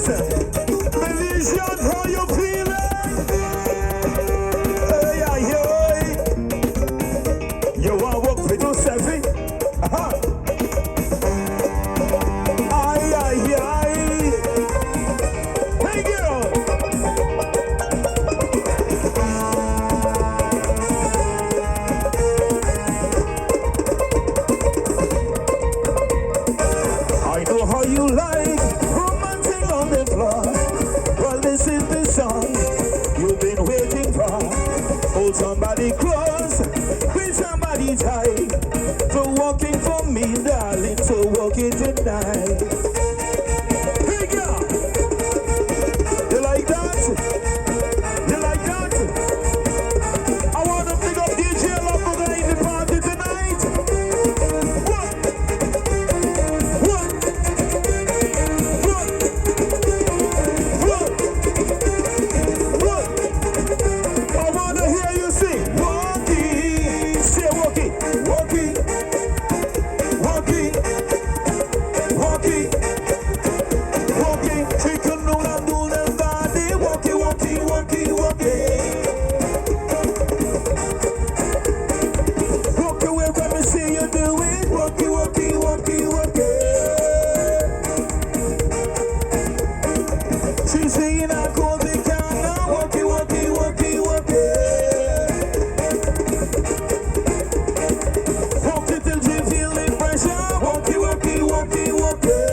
Belizean, how you feeling? Hey, ay, ay. You want to work with yourself? Aha. Ay, ay, ay. Hey, girl. I know how you like romancing on the floor. Well, this is the song you've been waiting for. Hold somebody close, with somebody tight. So walking for me, darling, so walk it tonight. Hey, girl. You like that? You like that? I want to pick up DJ Lumberga in the party tonight. What? What? What? What? What? I want to hear you sing. Walking. Say walking. Walking. Walking. Walking. Walking. Chicken noodle noodle body. Walking, walking, walking, walking. Walk away from me, see you do it. Walking, walking, walking, walking. She's saying I call the car now. Walking, walking, walking, walking. Walk it till she feel the pressure. Walking, walking, walking, walking.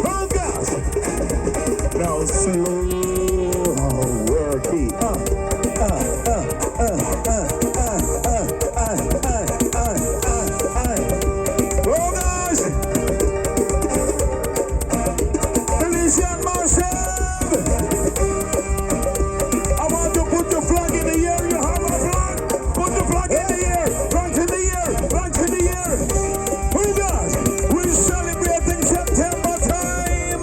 Oh gosh. Now slow working. Oh gosh. Belizean Marshall. I want to put the flag in the air. You have a flag. Put the flag in the air. Flag in the air. Flag in the air. Oh gosh. We're celebrating September time.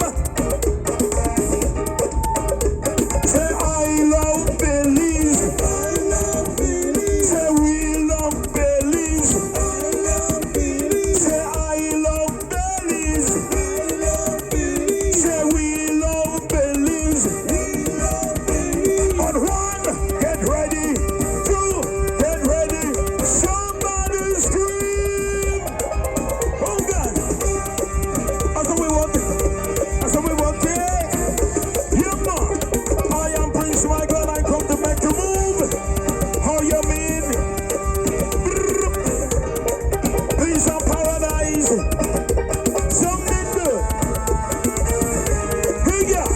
Say I love Belize. I love Belize. Say we love Belize. I love Belize. Say I love Belize. I love Belize. Say we love Belize. We love Belize. On one, get ready. Two, get ready. Somebody scream. Oh God. That's how we walk. That's how we walk. Yeah, man. I am Prince Michael. I come to make you move. How you mean? Peace and paradise. Something good. Hey, yeah.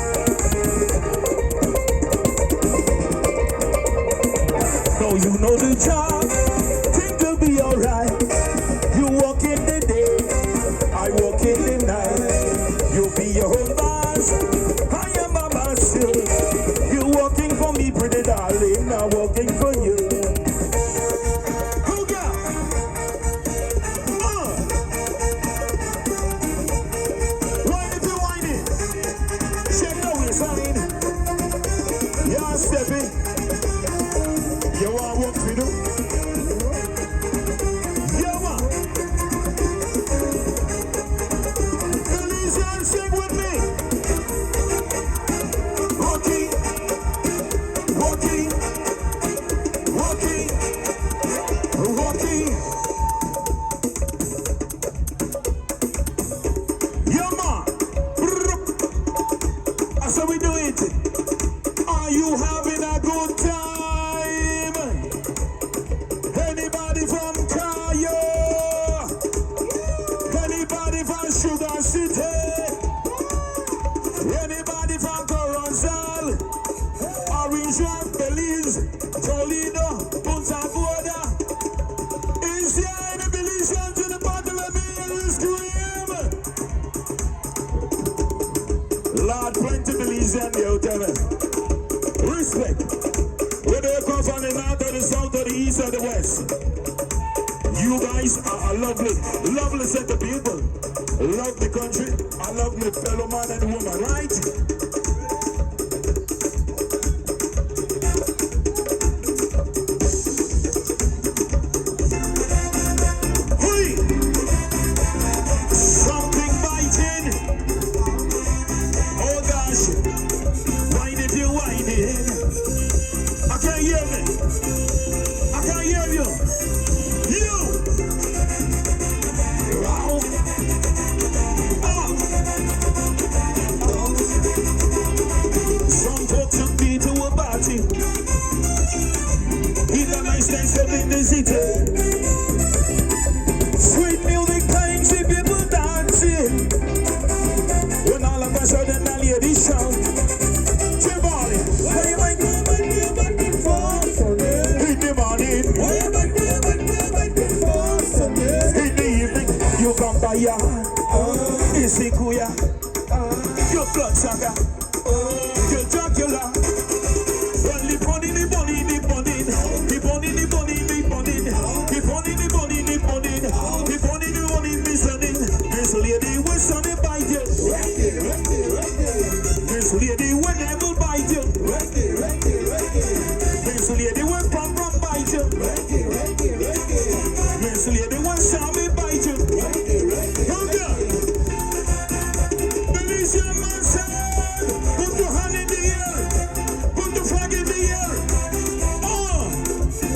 No, you know the job. Think will be alright. You walk in the day. I walk in the night. You be your own boss. I am my master. You walking for me, pretty darling. I'm walking for you. Oh God. Whine if you whine it. Check the waistline. Yeah, stepping. You want what we do? Yeah, man. Belizean, sing with me. Walking, walking, walking, walking. Yeah, man. That's how we do it. Are you having a good time? Anybody from Cayo? Anybody from Sugar City? Anybody from Coronzal? Orange Rock, Belize, Toledo, Punta Gorda? Is there any Belizeans to the bottom of me and you scream? Lord, plenty Belizean there, tell me. Respect. Whether you come from the north or the south or the east or the west. You guys are a lovely, lovely set of people. Love the country. I love my fellow man and woman, right? Hey! Something biting. dash out and the ladies shout. Jabari, why you might go back before Sunday? In the morning, why you might go back before Sunday? In the evening, you come by your heart. Isikuya, your blood sucker, your Dracula. Well, the bunny, the bunny, the bunny, the bunny, the bunny, the bunny, the bunny, the bunny, the bunny, the bunny, the bunny, Miss Lady, Miss Lady, will sunny bite you. Miss Lady, will never bite you. Miss Lady, will prom bite you. Miss Lady, will Sammy bite you. Put your hand in the air. Put the flag in the air.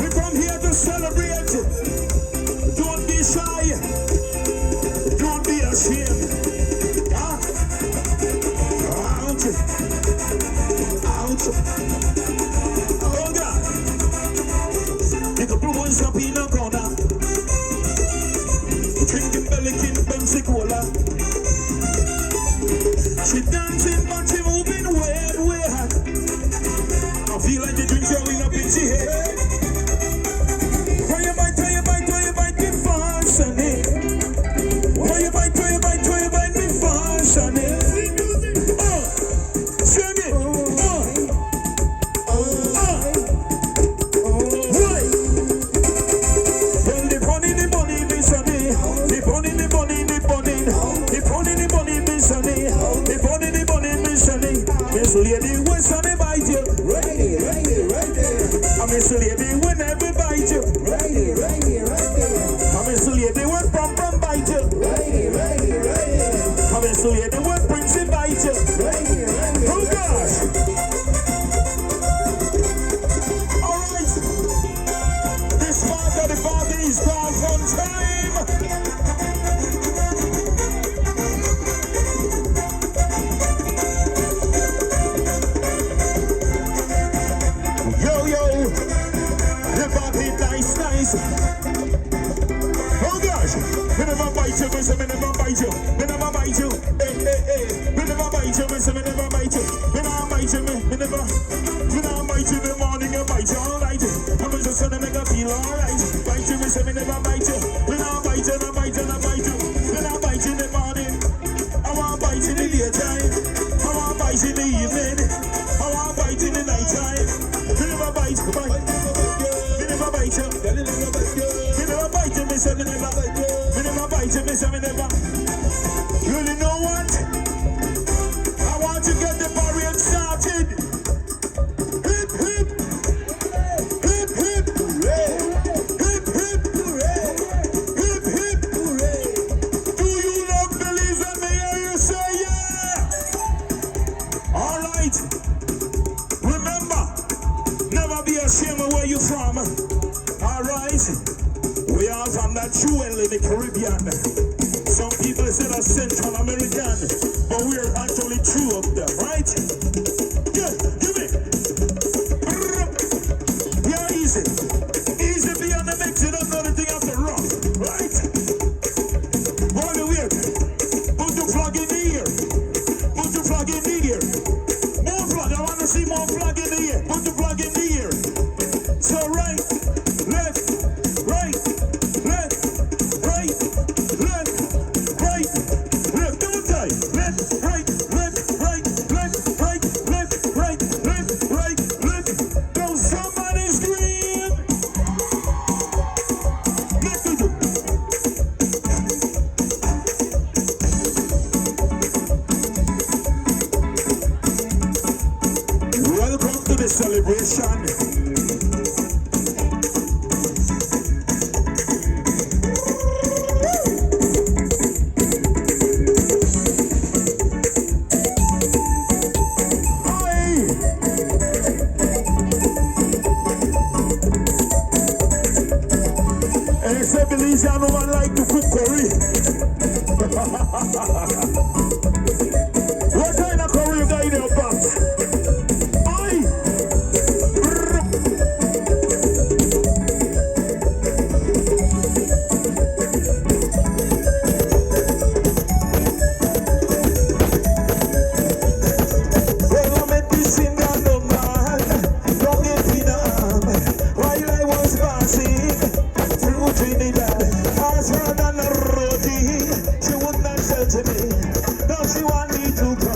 We come here to celebrate. Don't be shy. Don't be ashamed. Out. Oh God. You can put one shop in a corner. Drinking Bellikin, Pepsi Cola. She dancing, but she moving way hot. I feel like the drinks going up in she head. Why you bite me fast, Sonny? Why you bite me fast, Sonny? Sing it. Right. Well, the bunny, me Sonny. The bunny, me Sonny. Miss Lady, when Sonny bite you, I Miss Lady, when never bite you, I Miss Lady, when Prom bite you, I Miss Lady, when Prince bite you. Oh gosh! Alright, this part of the party is called Fun Time. Nice. Oh gosh, we never bite you, we never bite you, we never bite you, hey, we never bite you, we never bite you, we never bite you, we never bite you in the morning, you bite you all right, I'm just gonna make you feel alright, bite you, we never bite you, we never bite you, we never bite you in the morning, I want bite in the daytime, I want bite in the evening, I want bite in the night time, we never bite, we never bite you. We never bite you, me say we never. We never bite you, me say we never. You know what? I want to get the parade started. Hip hip, hip hip, hooray! Hip hip, hooray! Hip hip, hooray! Do you love Belize? Let me hear you say yeah. All right. Remember, never be ashamed of where you from. Alright, we are from that jewel in the Caribbean. Some people say that's Central American, but we're actually true of them, right? Yeah, give me. Yeah, easy. Easy be on the mix, you don't know the thing after rock, right? By the way, put the flag in the air. Put the flag in the air. More flag, I want to see more flag in the air. Put the flag in the air. So right. Left, right, left, right, left, right, left, double time. Left, right, left, right, left, right, left, right, left, right, left. Now somebody scream. Left to do. Welcome to the celebration. Belize, I know I like to cook curry. What kind of curry you got in your box? Aye. to